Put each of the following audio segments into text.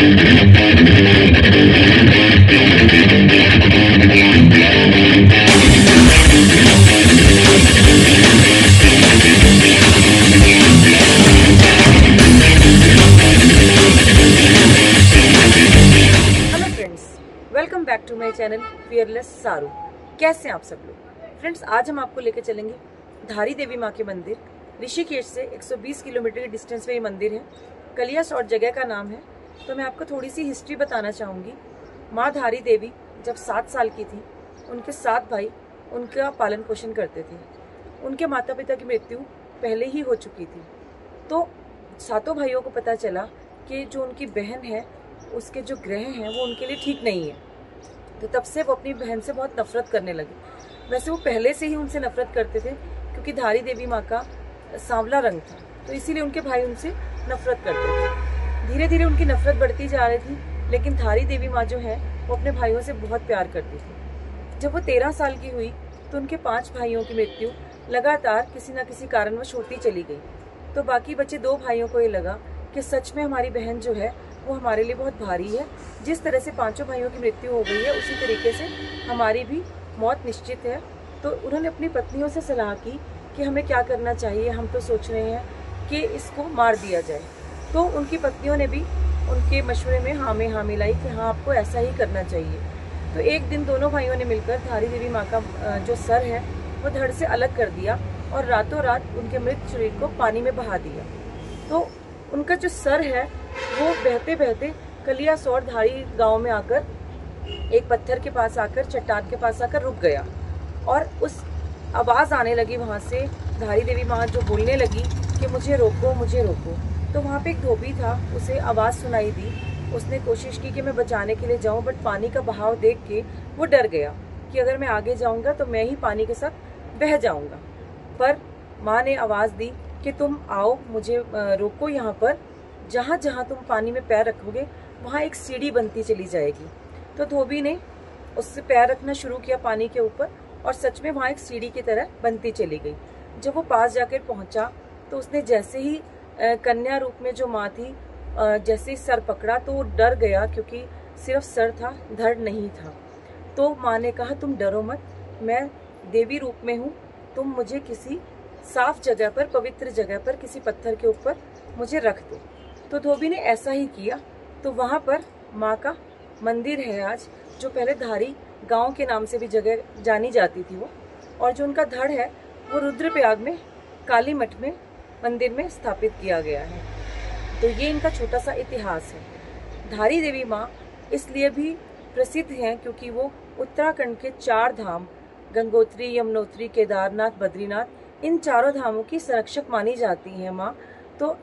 Welcome back to my channel fearless Saru. कैसे हैं आप सब लोग? फ्रेंड्स, आज हम आपको लेकर चलेंगे धारी देवी माँ के मंदिर। ऋषिकेश से 120 किलोमीटर के डिस्टेंस पे ये मंदिर है। कलियासोत जगह का नाम है। तो मैं आपको थोड़ी सी हिस्ट्री बताना चाहूँगी। माँ धारी देवी जब 7 साल की थी, उनके 7 भाई उनका पालन पोषण करते थे। उनके माता पिता की मृत्यु पहले ही हो चुकी थी। तो 7 भाइयों को पता चला कि जो उनकी बहन है उसके जो ग्रह हैं वो उनके लिए ठीक नहीं है। तो तब से वो अपनी बहन से बहुत नफरत करने लगे। वैसे वो पहले से ही उनसे नफरत करते थे, क्योंकि धारी देवी माँ का सांवला रंग था, तो इसीलिए उनके भाई उनसे नफरत करते थे। धीरे धीरे उनकी नफरत बढ़ती जा रही थी, लेकिन धारी देवी माँ जो है वो अपने भाइयों से बहुत प्यार करती थी। जब वो 13 साल की हुई तो उनके 5 भाइयों की मृत्यु लगातार किसी न किसी कारणवश होती चली गई। तो बाकी बचे 2 भाइयों को ये लगा कि सच में हमारी बहन जो है वो हमारे लिए बहुत भारी है। जिस तरह से 5 भाइयों की मृत्यु हो गई है, उसी तरीके से हमारी भी मौत निश्चित है। तो उन्होंने अपनी पत्नियों से सलाह की कि हमें क्या करना चाहिए। हम तो सोच रहे हैं कि इसको मार दिया जाए। तो उनकी पत्नियों ने भी उनके मशवरे में हाँ में हाँ मिलाई कि हाँ, आपको ऐसा ही करना चाहिए। तो एक दिन दोनों भाइयों ने मिलकर धारी देवी माँ का जो सर है वो धड़ से अलग कर दिया और रातों रात उनके मृत शरीर को पानी में बहा दिया। तो उनका जो सर है वो बहते बहते कलियासोत धारी गांव में आकर एक पत्थर के पास आकर, चट्टान के पास आकर रुक गया। और उस आवाज़ आने लगी वहाँ से, धारी देवी माँ जो बोलने लगी कि मुझे रोको, मुझे रोको। तो वहाँ पे एक धोबी था, उसे आवाज़ सुनाई दी। उसने कोशिश की कि मैं बचाने के लिए जाऊँ, बट पानी का बहाव देख के वो डर गया कि अगर मैं आगे जाऊँगा तो मैं ही पानी के साथ बह जाऊँगा। पर माँ ने आवाज़ दी कि तुम आओ, मुझे रोको। यहाँ पर जहाँ जहाँ तुम पानी में पैर रखोगे वहाँ एक सीढ़ी बनती चली जाएगी। तो धोबी ने उससे पैर रखना शुरू किया पानी के ऊपर, और सच में वहाँ एक सीढ़ी की तरह बनती चली गई। जब वो पास जाकर पहुँचा तो उसने जैसे ही कन्या रूप में जो माँ थी, जैसे ही सर पकड़ा तो वो डर गया, क्योंकि सिर्फ सर था, धड़ नहीं था। तो माँ ने कहा, तुम डरो मत, मैं देवी रूप में हूँ, तुम मुझे किसी साफ जगह पर, पवित्र जगह पर, किसी पत्थर के ऊपर मुझे रख दो। तो धोबी ने ऐसा ही किया। तो वहाँ पर माँ का मंदिर है आज, जो पहले धारी गांव के नाम से भी जगह जानी जाती थी वो। और जो उनका धड़ है वो रुद्रप्रयाग में काली मठ में मंदिर में स्थापित किया गया है। तो ये इनका छोटा सा इतिहास है। धारी देवी माँ इसलिए भी प्रसिद्ध हैं क्योंकि वो उत्तराखंड के 4 धाम, गंगोत्री, यमुनोत्री, केदारनाथ, बद्रीनाथ, इन 4 धामों की संरक्षक मानी जाती हैं माँ। तो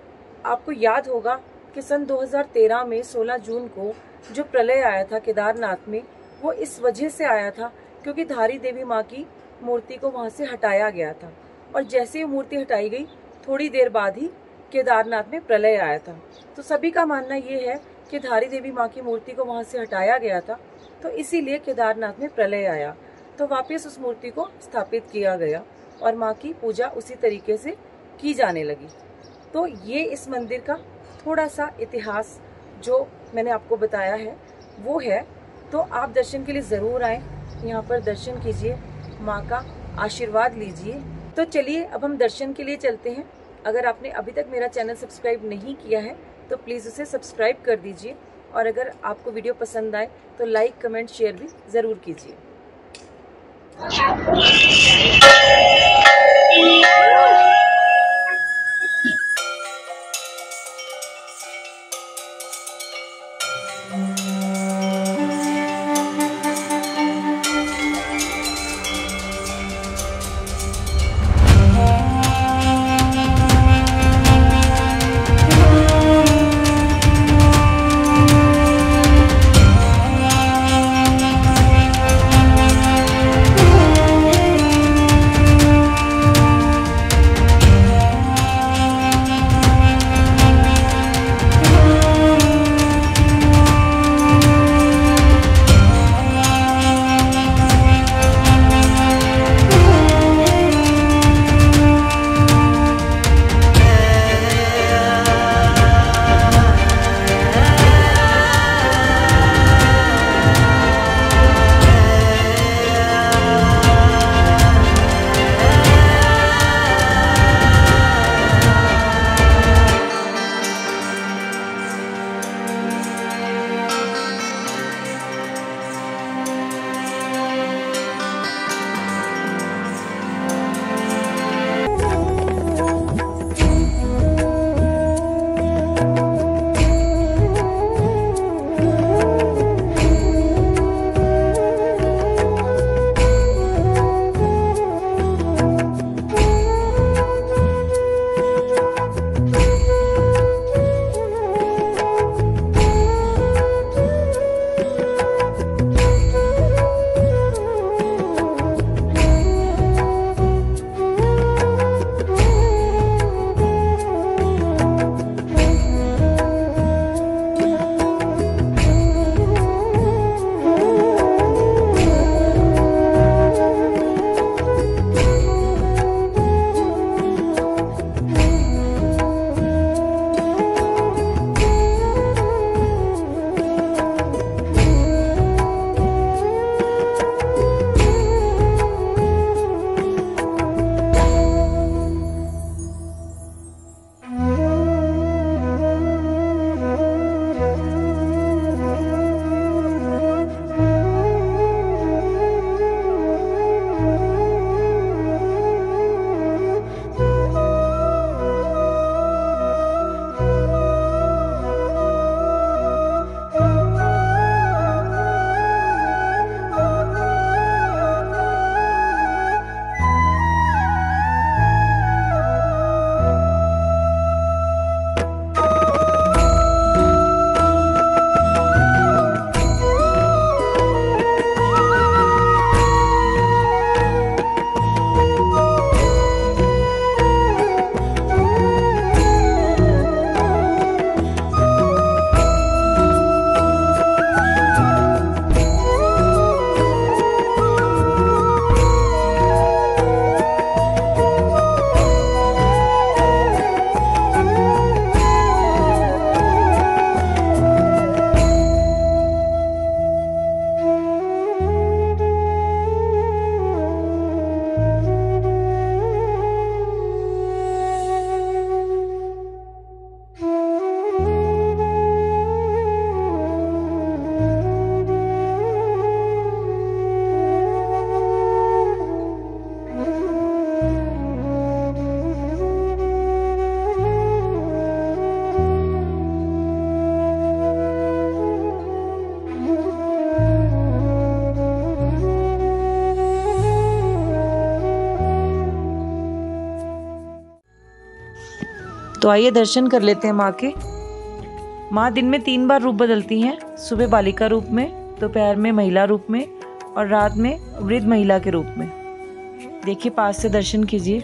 आपको याद होगा कि सन 2013 में 16 जून को जो प्रलय आया था केदारनाथ में, वो इस वजह से आया था क्योंकि धारी देवी माँ की मूर्ति को वहाँ से हटाया गया था। और जैसे ही मूर्ति हटाई गई, थोड़ी देर बाद ही केदारनाथ में प्रलय आया था। तो सभी का मानना ये है कि धारी देवी माँ की मूर्ति को वहाँ से हटाया गया था, तो इसीलिए केदारनाथ में प्रलय आया। तो वापस उस मूर्ति को स्थापित किया गया और माँ की पूजा उसी तरीके से की जाने लगी। तो ये इस मंदिर का थोड़ा सा इतिहास जो मैंने आपको बताया है वो है। तो आप दर्शन के लिए ज़रूर आएँ, यहाँ पर दर्शन कीजिए, माँ का आशीर्वाद लीजिए। तो चलिए अब हम दर्शन के लिए चलते हैं। अगर आपने अभी तक मेरा चैनल सब्सक्राइब नहीं किया है तो प्लीज़ उसे सब्सक्राइब कर दीजिए, और अगर आपको वीडियो पसंद आए तो लाइक, कमेंट, शेयर भी ज़रूर कीजिए। तो आइए दर्शन कर लेते हैं माँ के। माँ दिन में 3 बार रूप बदलती हैं, सुबह बालिका रूप में, दोपहर में महिला रूप में और रात में वृद्ध महिला के रूप में। देखिए पास से दर्शन कीजिए।